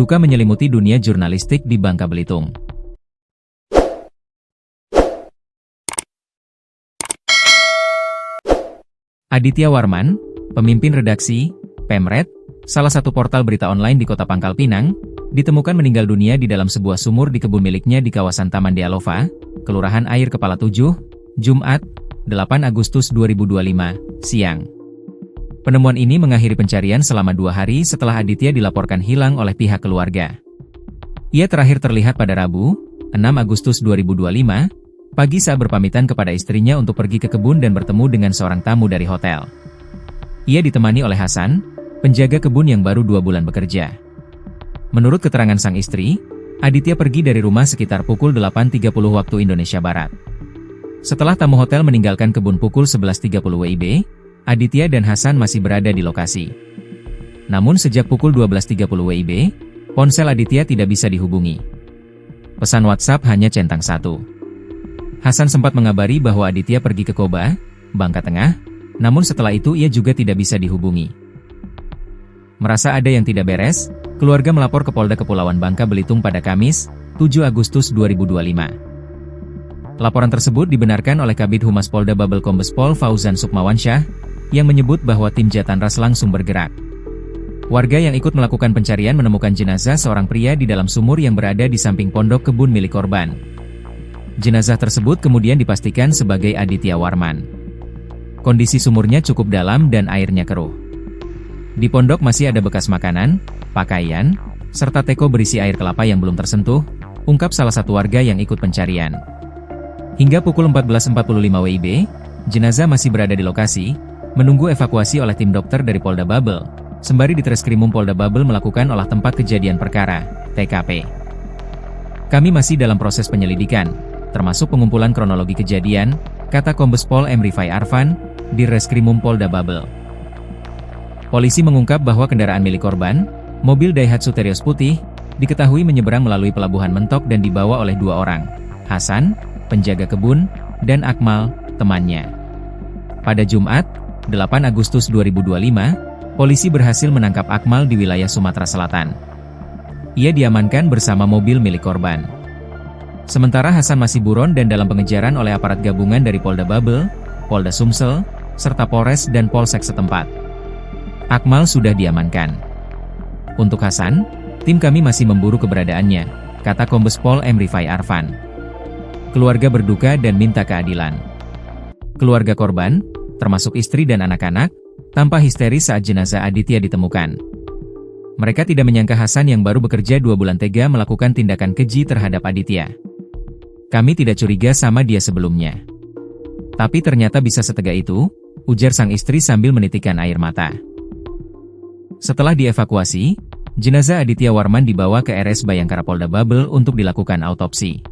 Duka menyelimuti dunia jurnalistik di Bangka Belitung. Aditya Warman, pemimpin redaksi, Pemret, salah satu portal berita online di kota Pangkal Pinang, ditemukan meninggal dunia di dalam sebuah sumur di kebun miliknya di kawasan Taman Dialova, Kelurahan Air Kepala 7, Jumat, 8 Agustus 2025, siang. Penemuan ini mengakhiri pencarian selama 2 hari setelah Aditya dilaporkan hilang oleh pihak keluarga. Ia terakhir terlihat pada Rabu, 6 Agustus 2025, pagi saat berpamitan kepada istrinya untuk pergi ke kebun dan bertemu dengan seorang tamu dari hotel. Ia ditemani oleh Hasan, penjaga kebun yang baru 2 bulan bekerja. Menurut keterangan sang istri, Aditya pergi dari rumah sekitar pukul 8.30 waktu Indonesia Barat. Setelah tamu hotel meninggalkan kebun pukul 11.30 WIB, Aditya dan Hasan masih berada di lokasi. Namun sejak pukul 12.30 WIB, ponsel Aditya tidak bisa dihubungi. Pesan WhatsApp hanya centang 1. Hasan sempat mengabari bahwa Aditya pergi ke Koba, Bangka Tengah, namun setelah itu ia juga tidak bisa dihubungi. Merasa ada yang tidak beres, keluarga melapor ke Polda Kepulauan Bangka Belitung pada Kamis, 7 Agustus 2025. Laporan tersebut dibenarkan oleh Kabid Humas Polda Babel Kombes Pol Fauzan Sukmawansyah, yang menyebut bahwa tim Jatanras langsung bergerak. Warga yang ikut melakukan pencarian menemukan jenazah seorang pria di dalam sumur yang berada di samping pondok kebun milik korban. Jenazah tersebut kemudian dipastikan sebagai Aditya Warman. Kondisi sumurnya cukup dalam dan airnya keruh. Di pondok masih ada bekas makanan, pakaian, serta teko berisi air kelapa yang belum tersentuh, ungkap salah satu warga yang ikut pencarian. Hingga pukul 14.45 WIB, jenazah masih berada di lokasi, menunggu evakuasi oleh tim dokter dari Polda Babel, sembari di Treskrimum Polda Babel melakukan olah tempat kejadian perkara, TKP. Kami masih dalam proses penyelidikan, termasuk pengumpulan kronologi kejadian, kata Kombes Pol M. Rifai Arfan, di Reskrimum Polda Babel. Polisi mengungkap bahwa kendaraan milik korban, mobil Daihatsu Terios putih, diketahui menyeberang melalui Pelabuhan Mentok dan dibawa oleh 2 orang, Hasan, penjaga kebun, dan Akmal, temannya. Pada Jumat, 8 Agustus 2025, polisi berhasil menangkap Akmal di wilayah Sumatera Selatan. Ia diamankan bersama mobil milik korban. Sementara Hasan masih buron dan dalam pengejaran oleh aparat gabungan dari Polda Babel, Polda Sumsel, serta Polres dan Polsek setempat. Akmal sudah diamankan. Untuk Hasan, tim kami masih memburu keberadaannya, kata Kombes Pol M. Rifai Arfan. Keluarga berduka dan minta keadilan. Keluarga korban, termasuk istri dan anak-anak, tampak histeris saat jenazah Aditya ditemukan. Mereka tidak menyangka Hasan yang baru bekerja 2 bulan tega melakukan tindakan keji terhadap Aditya. Kami tidak curiga sama dia sebelumnya. Tapi ternyata bisa setega itu, ujar sang istri sambil menitikkan air mata. Setelah dievakuasi, jenazah Aditya Warman dibawa ke RS Bayangkara Polda Babel untuk dilakukan autopsi.